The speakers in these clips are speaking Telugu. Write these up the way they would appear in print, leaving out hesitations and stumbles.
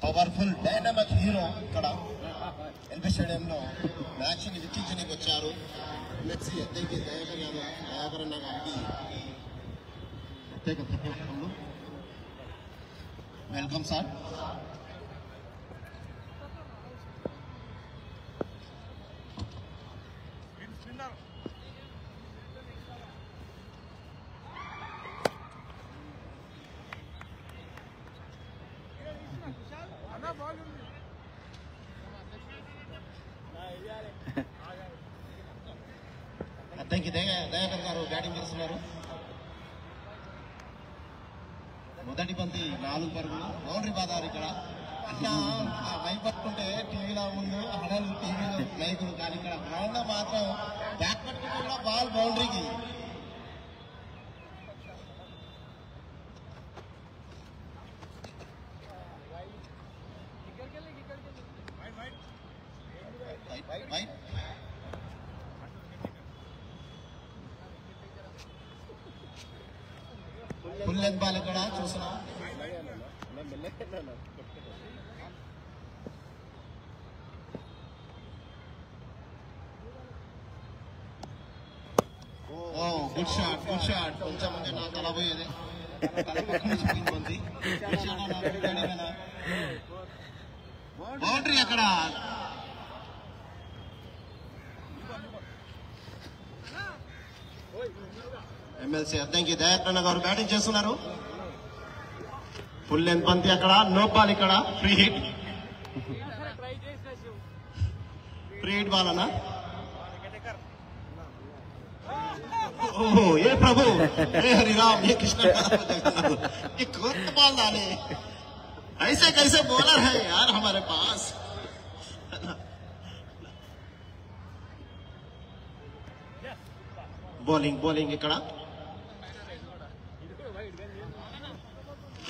పవర్ఫుల్ డైనమిక్ హీరో ఇక్కడ ఎల్బీ స్టేడియంలో మ్యాచ్ ని వీక్షించడానికి వచ్చారు. మెస్సీ అద్దెకి దయాకర్ అన్న గారికి ప్రత్యేక సపోర్ట్. Welcome sir. అద్దెకి దయాకర్ గారు బ్యాటింగ్ చేస్తున్నారు. మొదటి బంతి 4 పరుగులు, బౌండరీ బాదారు. ఇక్కడ అట్లా భయపడుతుంటే టీవీలో ముందు హడలు టీవీలో నాయకులు, కానీ ఇక్కడ గ్రౌండ్ లో మాత్రం బ్యాక్ పట్టుకుంటే కూడా బాల్ బౌండరీకి. ఫుల్ లెంత్ బాల్ ఇక్కడ చూస్తున్నాం. Good shot, good shot. కొంచెం నా తల పోయేది, బౌండరీ అక్కడ. ఎమ్మెల్సీ అద్దంకి దయాకర్ గారు బ్యాటింగ్ చేస్తున్నారు. ఫుల్ లెంత్ బంతి అక్కడ, నో బాల్. ఇక్కడ free hit, free hit ball అన్నా. ओहो ये प्रभु, ये हरि राम, ये कृष्ण, ये कौन बॉल डाले? ऐसे कैसे बॉलर है यार हमारे पास. बॉलिंग ఇక్కడ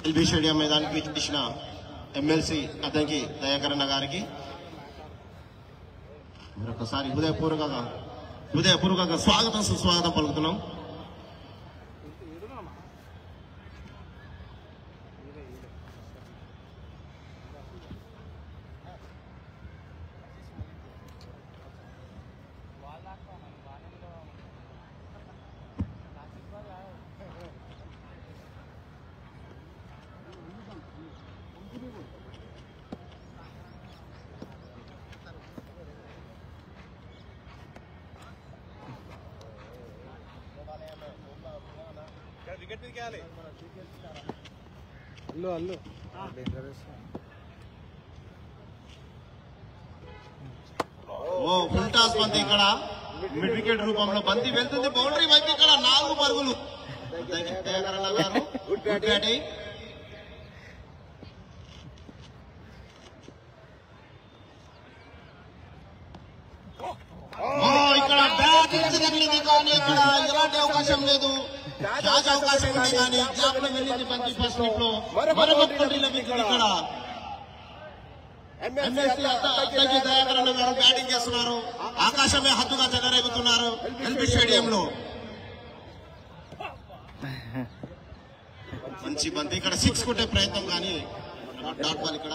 ఎల్బీ స్టేడియం మైదానికి ఇచ్చిన ఎమ్మెల్సీ అద్దంకి దయాకర్ అన్న గారికి మరొకసారి హృదయపూర్వకంగా స్వాగతం సుస్వాగతం పలుకుతున్నాం. ఫుల్ టాస్ బంతి ఇక్కడ మిడ్ వికెట్ రూపంలో బంతి వెళ్తుంది బౌండరీ వైపు. ఇక్కడ 4 పరుగులు. Good batting. ఇక్కడ బ్యాటింగ్ తగిలింది, కానీ ఇక్కడ ఎలాంటి అవకాశం లేదు. అవకాశం ఉంది కానీ జాబ్లో వెళ్ళింది బంతి. ఫస్ట్ స్లిప్ లో మరొక ఇక్కడ ఎమ్మెల్సీ అద్దంకి దయాకర్ అన్న గారు బ్యాటింగ్ చేస్తున్నారు. ఆకాశమే హద్దుగా చెలరేగుతున్నారు ఎల్బీ స్టేడియంలో. మంచి బంతి ఇక్కడ, 6 కొట్టే ప్రయత్నం కానీ డాట్ బాల్. ఇక్కడ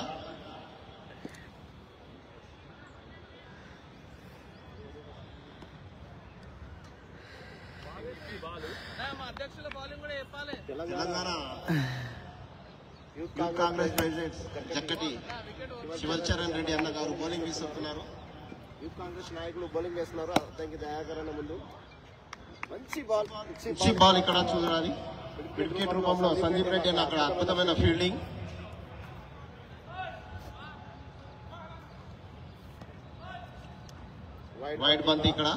తెలంగాణ యూత్ కాంగ్రెస్ ప్రెసిడెంట్ జక్కటి శివచరణ్ రెడ్డి అన్న గారు బౌలింగ్ తీసుకున్నారు. యూత్ కాంగ్రెస్ నాయకులు బౌలింగ్ వేస్తున్నారు. అద్దంకి దయాకర్ అన్న ముందు మంచి బాల్ ఇక్కడ చూడాలి. మిడ్ వికెట్ రూపంలో సందీప్ రెడ్డి అన్న అక్కడ అద్భుతమైన ఫీల్డింగ్. వైడ్ బంతి ఇక్కడ.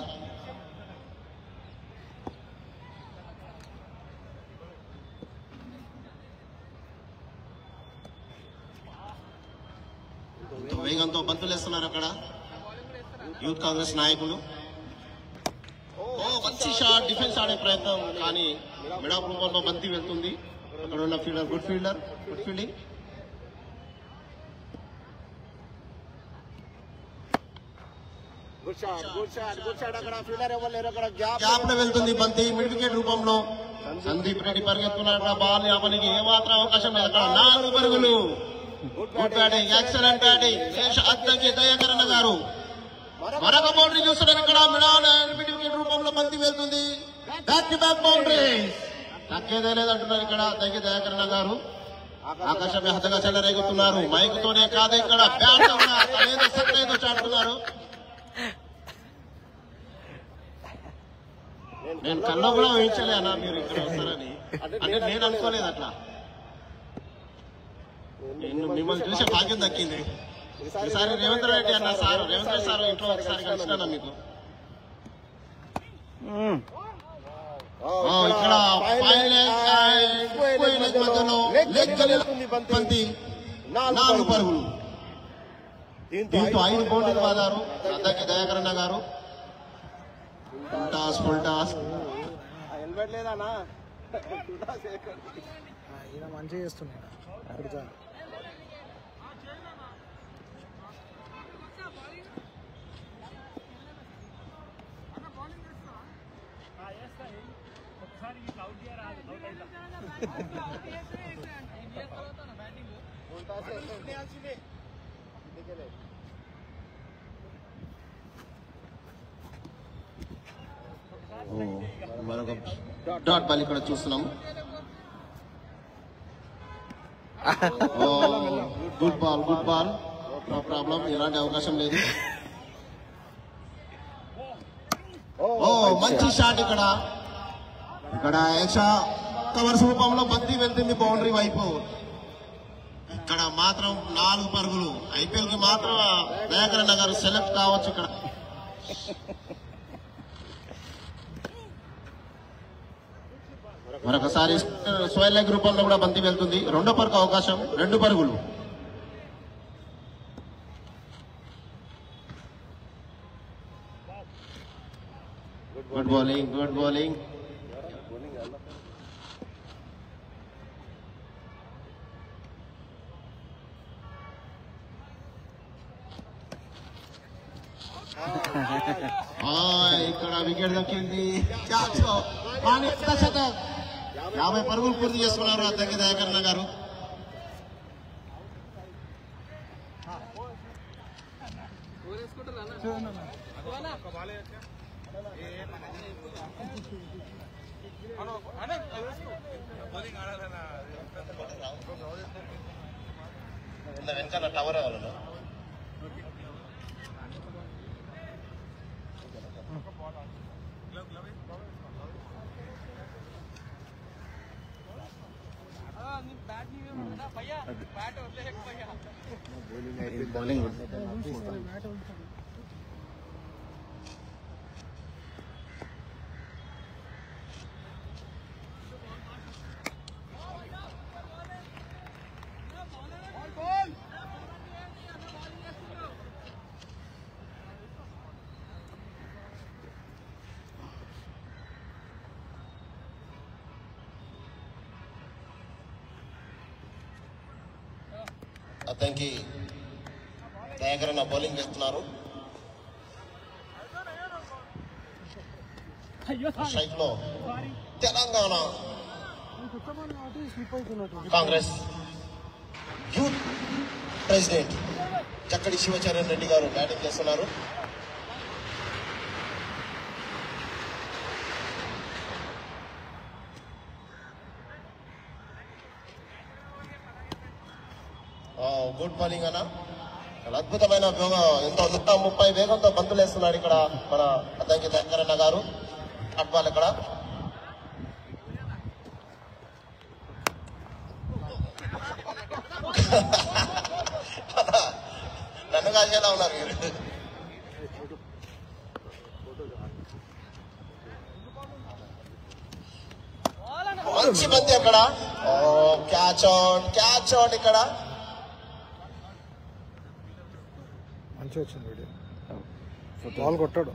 వేగంతో బంతులు వేస్తున్నారు అక్కడ యూత్ కాంగ్రెస్ నాయకులు. మంచి షాట్, డిఫెన్స్ ఆడే ప్రయత్నం కానీ మిడాప్ రూపంలో బంతి వెళ్తుంది. అక్కడ ఉన్న ఫీల్డర్ గుడ్ ఫీల్డింగ్. గ్యాప్ లో వెళ్తుంది బంతి మిడ్ వికెట్ రూపంలో. సందీప్ రెడ్డి పరిగెత్తున్నారు. బాల్ ఆపనికి ఏమాత్రం అవకాశం లేదు. అక్కడ 4 పరుగులు. Good batting, excellent batting. Addanki Dayakar అన్న గారు మరొక బౌండరీ చూస్తున్నారు. ఇక్కడ వికెట్ రూపంలో బంతి వెళ్తుంది. బ్యాక్ టు బ్యాక్ బౌండరీ, తగ్గేదే లేదంటున్నారు ఇక్కడ అద్దంకి దయాకర్ అన్న గారు. ఆకాశమే హద్దుగా చెల్లరేగుతున్నారు. మైక్ తోనే కాదు, ఇక్కడ బ్యాట్ ఏదో సెట్ ఏదో చాటుతున్నారు. నేను కల్లో కూడా ఊహించలే అన్న మీరు ఇక్కడ వస్తారని. అంటే నేను అనుకోలేదు అట్లా. మిమ్మల్ని చూసే భాగ్యం దక్కింది. ఈసారి రేవంత్ రెడ్డి అన్న సార్, రేవంత్ రెడ్డి సార్ ఇంట్లో ఒకసారి కలిసినా మీకు. ఇక్కడ బంతి 4 పరుగులు. దీంతో 5 బౌండరీలు వాదారు అద్దంకి దయాకర్ అన్న గారు. ఫుల్ టాస్ హెల్మెట్ లేదన్నా, మంచిగా చేస్తున్నాడు. మరొక డాట్ బాల్ ఇక్కడ చూస్తున్నాము. Good ball, good ball, no problem, ఎలాంటి అవకాశం లేదు. మంచి షాట్ ఇక్కడ. ఇక్కడ ఎక్స్ట్రా కవర్స్ రూపంలో బంతి వెళ్తుంది బౌండరీ వైపు. ఇక్కడ మాత్రం 4 పరుగులు. ఐపీఎల్ కి మాత్రం దయాకర్ అన్న గారు సెలెక్ట్ కావచ్చు ఇక్కడ. మరొకసారి స్క్వేర్ లెగ్ రూపంలో కూడా బంతి వెళ్తుంది. 2వ పరుగు అవకాశం, 2 పరుగులు. Good bowling, good bowling. ఇక్కడ వికెట్ దక్కింది. 50 పరుగులు పూర్తి చేసుకున్నారు అద్దంకి దయాకర్ అన్న గారు. వెనకాల టవర్ కావాలన్నా. బౌలింగ్ అద్దంకి దయాకర్ అన్న బౌలింగ్ చేస్తున్నారు. స్ట్రైక్ లో తెలంగాణ కాంగ్రెస్ యూత్ ప్రెసిడెంట్ చక్కటి శివచరణ్ రెడ్డి గారు బ్యాటింగ్ చేస్తున్నారు. గుడ్ బౌలింగ్ అన్న, అద్భుతమైన ఎంతో 130 వేగంతో బంతులు వేస్తున్నాడు ఇక్కడ మన అద్దంకి దయాకర్ అన్న గారు. కట్ బాల్ ఇక్కడ. నన్ను కాసేలా ఉన్నారు మీరు. మంచి బంతి అక్కడ. క్యాచ్ అవుట్, క్యాచ్ అవుట్ ఇక్కడ. మంచిగా వచ్చింది, బాల్ కొట్టాడు.